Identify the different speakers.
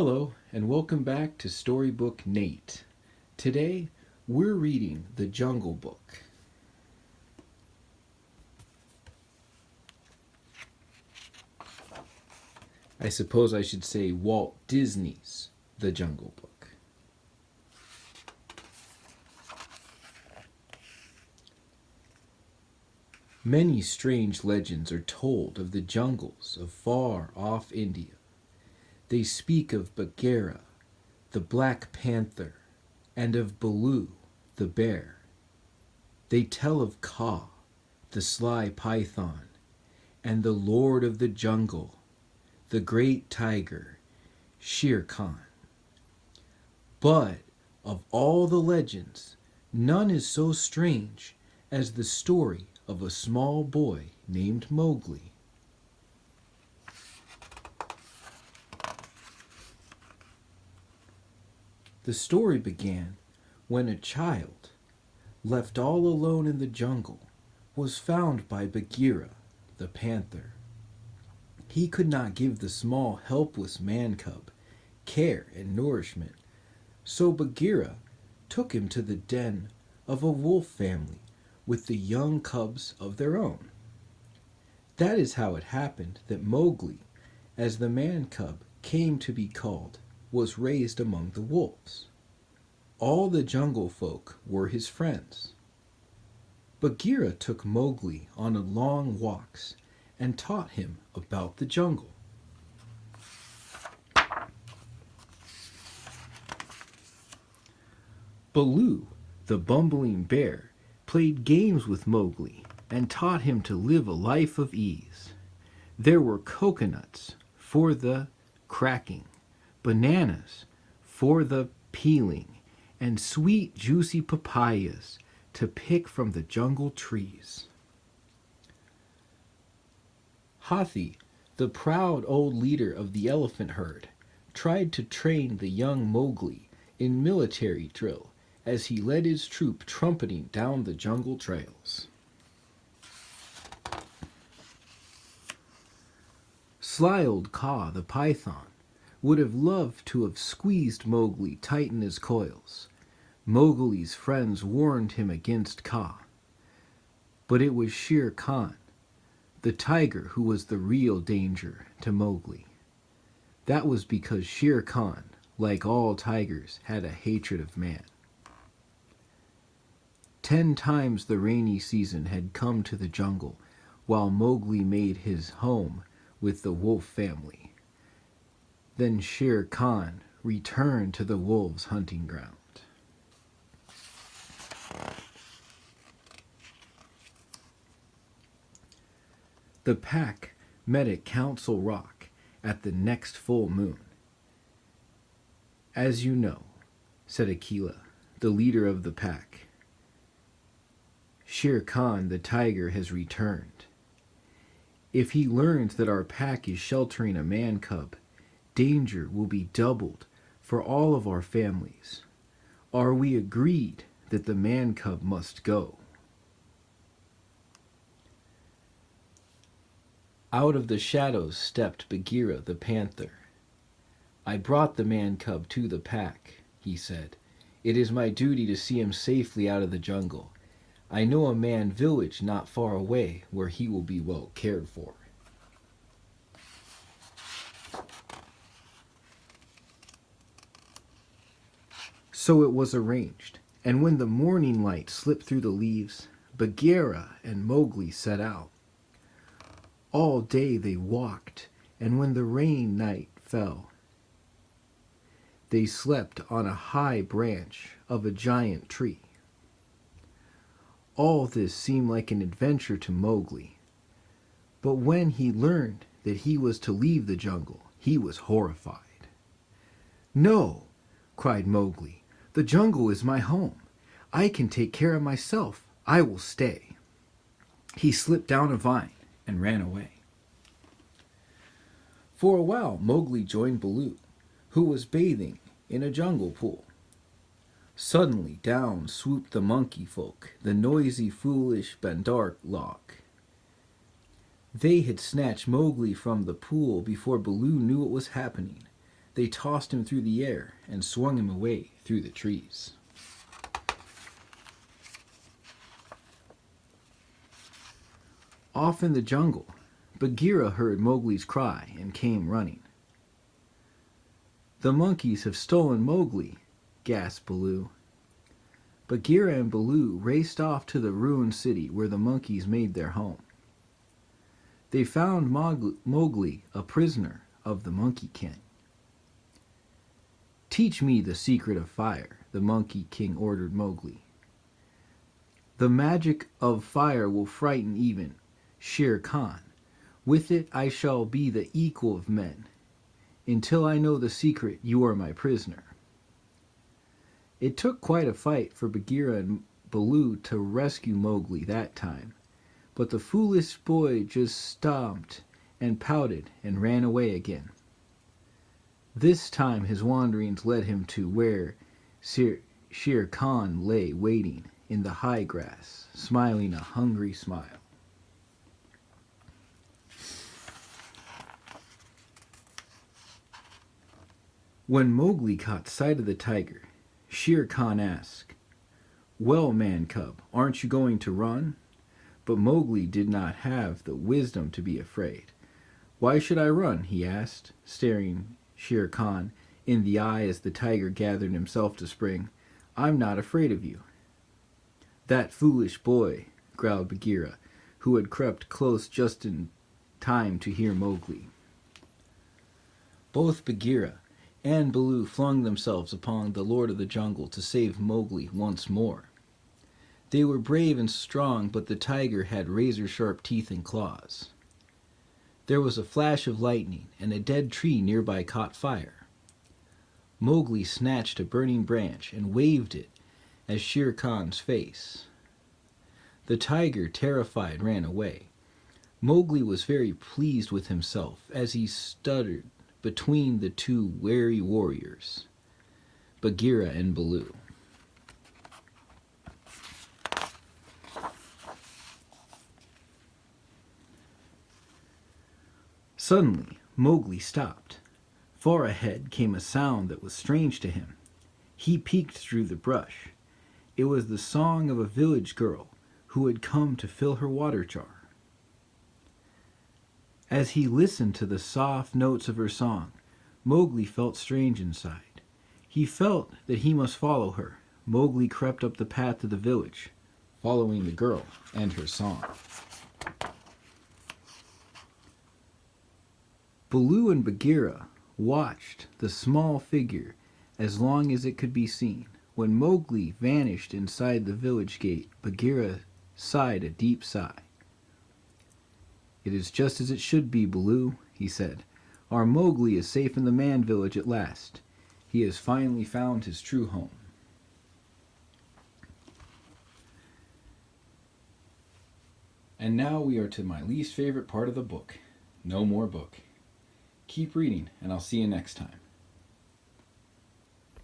Speaker 1: Hello, and welcome back to Storybook Nate. Today, we're reading The Jungle Book. I suppose I should say Walt Disney's The Jungle Book. Many strange legends are told of the jungles of far-off India. They speak of Bagheera, the Black Panther, and of Baloo, the bear. They tell of Kaa, the sly python, and the Lord of the Jungle, the great tiger, Shere Khan. But of all the legends, none is so strange as the story of a small boy named Mowgli. The story began when a child, left all alone in the jungle, was found by Bagheera, the panther. He could not give the small, helpless man-cub care and nourishment, so Bagheera took him to the den of a wolf family with the young cubs of their own. That is how it happened that Mowgli, as the man-cub came to be called, was raised among the wolves. All the jungle folk were his friends. Bagheera took Mowgli on long walks and taught him about the jungle. Baloo, the bumbling bear, played games with Mowgli and taught him to live a life of ease. There were coconuts for the cracking, bananas for the peeling, and sweet juicy papayas to pick from the jungle trees. Hathi, the proud old leader of the elephant herd, tried to train the young Mowgli in military drill as he led his troop trumpeting down the jungle trails. Sly old Kaa the python would have loved to have squeezed Mowgli tight in his coils. Mowgli's friends warned him against Kaa, but it was Shere Khan, the tiger, who was the real danger to Mowgli. That was because Shere Khan, like all tigers, had a hatred of man. 10 times the rainy season had come to the jungle while Mowgli made his home with the wolf family. Then Shere Khan returned to the wolves' hunting ground. The pack met at Council Rock at the next full moon. As you know, said Akela, the leader of the pack, Shere Khan the tiger has returned. If he learns that our pack is sheltering a man-cub, danger will be doubled for all of our families. Are we agreed that the man-cub must go? Out of the shadows stepped Bagheera the panther. I brought the man-cub to the pack, he said. It is my duty to see him safely out of the jungle. I know a man village not far away where he will be well cared for. So it was arranged, and when the morning light slipped through the leaves, Bagheera and Mowgli set out. All day they walked, and when the rain night fell, they slept on a high branch of a giant tree. All this seemed like an adventure to Mowgli, but when he learned that he was to leave the jungle, he was horrified. "No!" cried Mowgli. "The jungle is my home. I can take care of myself. I will stay." He slipped down a vine and ran away. For a while, Mowgli joined Baloo, who was bathing in a jungle pool. Suddenly down swooped the monkey folk, the noisy, foolish Bandarlok. They had snatched Mowgli from the pool before Baloo knew what was happening. They tossed him through the air and swung him away through the trees. Off in the jungle, Bagheera heard Mowgli's cry and came running. "The monkeys have stolen Mowgli," gasped Baloo. Bagheera and Baloo raced off to the ruined city where the monkeys made their home. They found Mowgli a prisoner of the Monkey King. "Teach me the secret of fire," the Monkey King ordered Mowgli. "The magic of fire will frighten even Shere Khan. With it I shall be the equal of men. Until I know the secret, you are my prisoner." It took quite a fight for Bagheera and Baloo to rescue Mowgli that time, but the foolish boy just stomped and pouted and ran away again. This time his wanderings led him to where Shere Khan lay waiting in the high grass, smiling a hungry smile. When Mowgli caught sight of the tiger, Shere Khan asked, "Well, man cub, aren't you going to run?" But Mowgli did not have the wisdom to be afraid. "Why should I run?" he asked, staring Shere Khan in the eye as the tiger gathered himself to spring. "I'm not afraid of you." "That foolish boy," growled Bagheera, who had crept close just in time to hear Mowgli. Both Bagheera and Baloo flung themselves upon the Lord of the Jungle to save Mowgli once more. They were brave and strong, but the tiger had razor-sharp teeth and claws. There was a flash of lightning, and a dead tree nearby caught fire. Mowgli snatched a burning branch and waved it at Shere Khan's face. The tiger, terrified, ran away. Mowgli was very pleased with himself as he stuttered between the two wary warriors, Bagheera and Baloo. Suddenly, Mowgli stopped. Far ahead came a sound that was strange to him. He peeked through the brush. It was the song of a village girl who had come to fill her water jar. As he listened to the soft notes of her song, Mowgli felt strange inside. He felt that he must follow her. Mowgli crept up the path to the village, following the girl and her song. Baloo and Bagheera watched the small figure as long as it could be seen. When Mowgli vanished inside the village gate, Bagheera sighed a deep sigh. "It is just as it should be, Baloo," he said. "Our Mowgli is safe in the man village at last. He has finally found his true home." And now we are to my least favorite part of the book. No more book. Keep reading, and I'll see you next time.